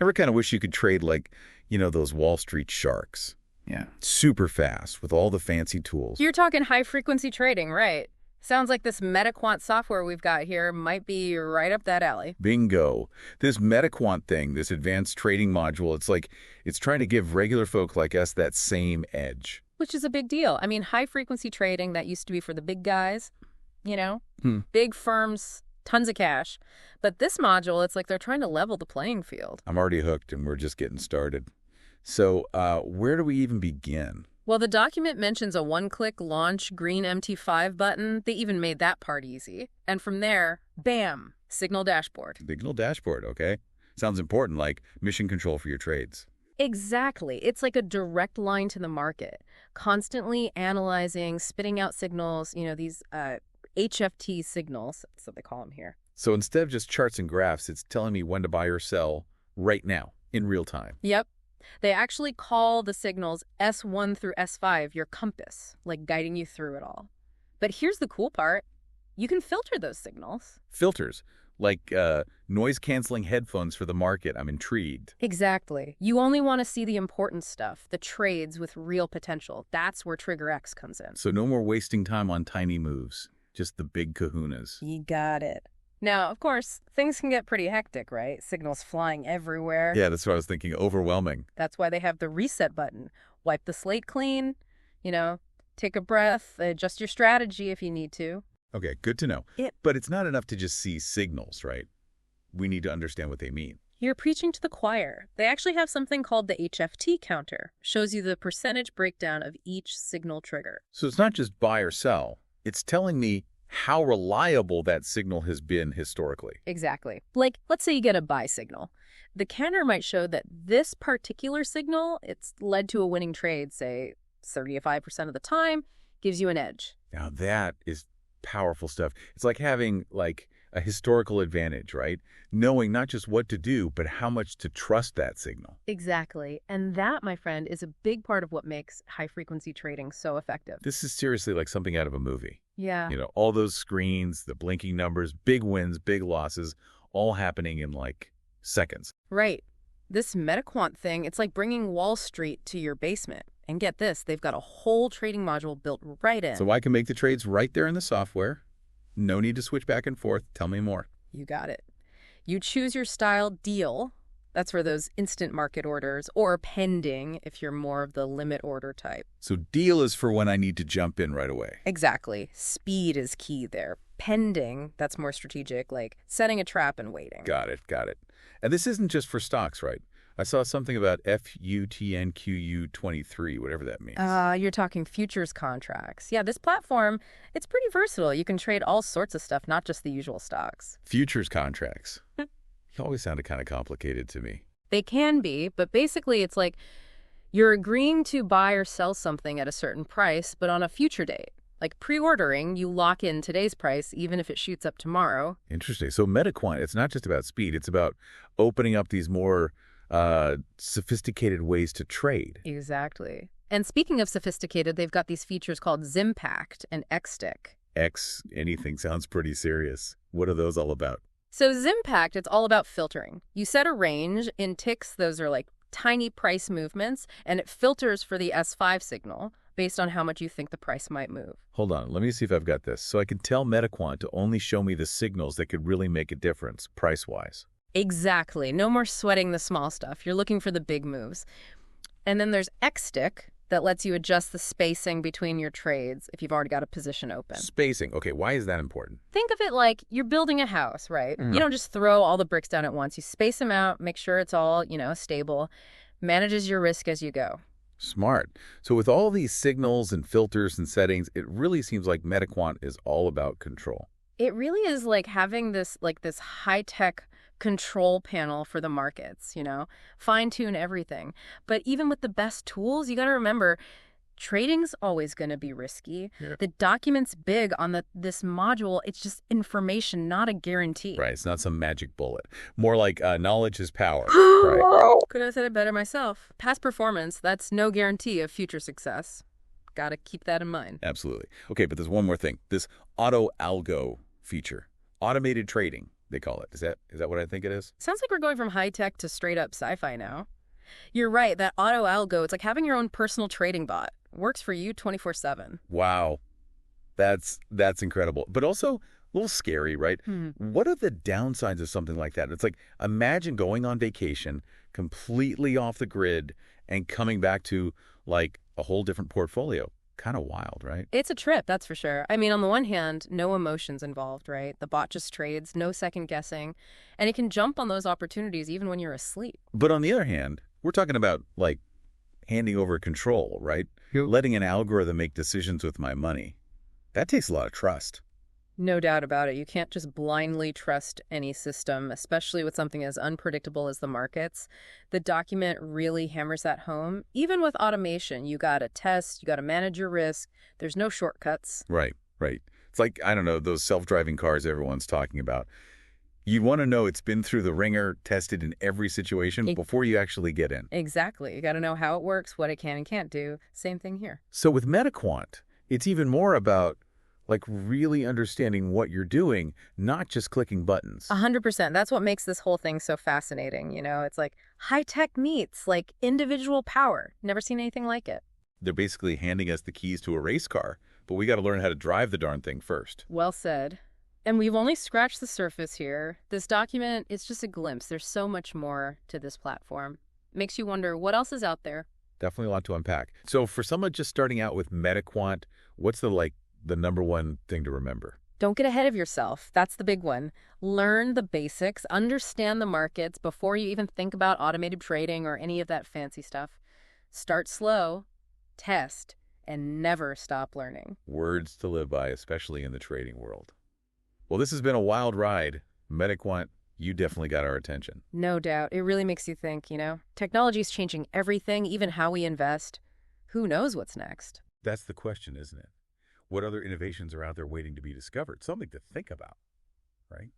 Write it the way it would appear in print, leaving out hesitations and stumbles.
Ever kind of wish you could trade like, those Wall Street sharks? Yeah. Super fast with all the fancy tools. You're talking high-frequency trading, right? Sounds like this MetaQuant software we've got here might be right up that alley. Bingo. This MetaQuant thing, this advanced trading module, it's trying to give regular folk like us that same edge. Which is a big deal. I mean, high-frequency trading, that used to be for the big guys, big firms, tons of cash. But this module, it's like they're trying to level the playing field. I'm already hooked, and we're just getting started. So where do we even begin? Well, the document mentions a one-click launch green MT5 button. They even made that part easy. And from there, bam, Signal dashboard. Signal dashboard, okay. Sounds important, like mission control for your trades. Exactly. It's like a direct line to the market, constantly analyzing, spitting out signals, these HFT signals, that's what they call them here. So instead of just charts and graphs, it's telling me when to buy or sell right now, in real time. Yep. They actually call the signals S1 through S5 your compass, like guiding you through it all. But here's the cool part. You can filter those signals. Filters, like noise-canceling headphones for the market. I'm intrigued. Exactly. You only want to see the important stuff, the trades with real potential. That's where Trigger X comes in. So no more wasting time on tiny moves, just the big kahunas. You got it. Now, of course, things can get pretty hectic, right? Signals flying everywhere. Yeah, that's what I was thinking. Overwhelming. That's why they have the reset button. Wipe the slate clean, take a breath, adjust your strategy if you need to. Okay, good to know. But it's not enough to just see signals, right? We need to understand what they mean. You're preaching to the choir. They actually have something called the HFT counter. Shows you the percentage breakdown of each signal trigger. So it's not just buy or sell. It's telling me how reliable that signal has been historically. Exactly. Like, let's say you get a buy signal. The counter might show that this particular signal, it's led to a winning trade, say 35% of the time, gives you an edge. Now that is powerful stuff. It's like having a historical advantage, right? Knowing not just what to do, but how much to trust that signal. Exactly. And that, my friend, is a big part of what makes high-frequency trading so effective. This is seriously like something out of a movie. Yeah. All those screens, the blinking numbers, big wins, big losses, all happening in seconds. Right. This MetaQuant thing, it's like bringing Wall Street to your basement. And get this, they've got a whole trading module built right in. So I can make the trades right there in the software. No need to switch back and forth. Tell me more. You got it. You choose your style deal. That's for those instant market orders, or pending if you're more of the limit order type. So deal is for when I need to jump in right away. Exactly. Speed is key there. Pending, that's more strategic, like setting a trap and waiting. Got it. And this isn't just for stocks, right? I saw something about FUTNQU23, whatever that means. You're talking futures contracts. Yeah, this platform, it's pretty versatile. You can trade all sorts of stuff, not just the usual stocks. Futures contracts. It always sounded kind of complicated to me. They can be, but basically it's like you're agreeing to buy or sell something at a certain price, but on a future date. Like pre-ordering, you lock in today's price, even if it shoots up tomorrow. Interesting. So MetaQuant, it's not just about speed. It's about opening up these more sophisticated ways to trade. Exactly. And speaking of sophisticated, they've got these features called Zimpact and Xstick. Anything sounds pretty serious. What are those all about? So Zimpact, it's all about filtering. You set a range. In ticks, those are like tiny price movements, and it filters for the S5 signal based on how much you think the price might move. Hold on, let me see if I've got this. So I can tell MetaQuant to only show me the signals that could really make a difference price-wise. Exactly. No more sweating the small stuff. You're looking for the big moves. And then there's Xstick that lets you adjust the spacing between your trades if you've already got a position open. Spacing. Okay, why is that important? Think of it like you're building a house, right? You don't just throw all the bricks down at once. You space them out, make sure it's all, stable, manages your risk as you go. Smart. So with all these signals and filters and settings, it really seems like MetaQuant is all about control. It really is like having this high-tech control panel for the markets, fine-tune everything. But even with the best tools, you got to remember, trading's always going to be risky. Yeah. The document's big on this module. It's just information, not a guarantee. Right. It's not some magic bullet. More like knowledge is power. Right. Couldn't have said it better myself. Past performance, that's no guarantee of future success. Got to keep that in mind. Absolutely. Okay, but there's one more thing. This auto algo feature. Automated trading. they call it. Is that what I think it is? Sounds like we're going from high-tech to straight-up sci-fi now. You're right, that auto algo, it's like having your own personal trading bot. Works for you 24/7. Wow. That's incredible. But also a little scary, right? What are the downsides of something like that? It's like, imagine going on vacation completely off the grid and coming back to like a whole different portfolio. Kind of wild, right? It's a trip, that's for sure. I mean, on the one hand, no emotions involved, right? The bot just trades, no second guessing, and it can jump on those opportunities even when you're asleep. But on the other hand, we're talking about like handing over control, right? Yep. Letting an algorithm make decisions with my money. That takes a lot of trust. No doubt about it. You can't just blindly trust any system, especially with something as unpredictable as the markets. The document really hammers that home. Even with automation, you got to test, you got to manage your risk. There's no shortcuts. Right, right. It's like, I don't know, those self-driving cars everyone's talking about. You want to know it's been through the ringer, tested in every situation before you actually get in. Exactly. You got to know how it works, what it can and can't do. Same thing here. So with MetaQuant, it's even more about like really understanding what you're doing, not just clicking buttons. 100%. That's what makes this whole thing so fascinating. You know, it's like high tech meets like individual power. Never seen anything like it. They're basically handing us the keys to a race car, but we got to learn how to drive the darn thing first. Well said. And we've only scratched the surface here. This document is just a glimpse. There's so much more to this platform. Makes you wonder what else is out there. Definitely a lot to unpack. So for someone just starting out with MetaQuant, what's the number one thing to remember? Don't get ahead of yourself. That's the big one. Learn the basics, understand the markets before you even think about automated trading or any of that fancy stuff. Start slow, test, and never stop learning. Words to live by, especially in the trading world. Well, this has been a wild ride. MetaQuant, you definitely got our attention. No doubt. It really makes you think, you know? Technology is changing everything, even how we invest. Who knows what's next? That's the question, isn't it? What other innovations are out there waiting to be discovered? Something to think about, right?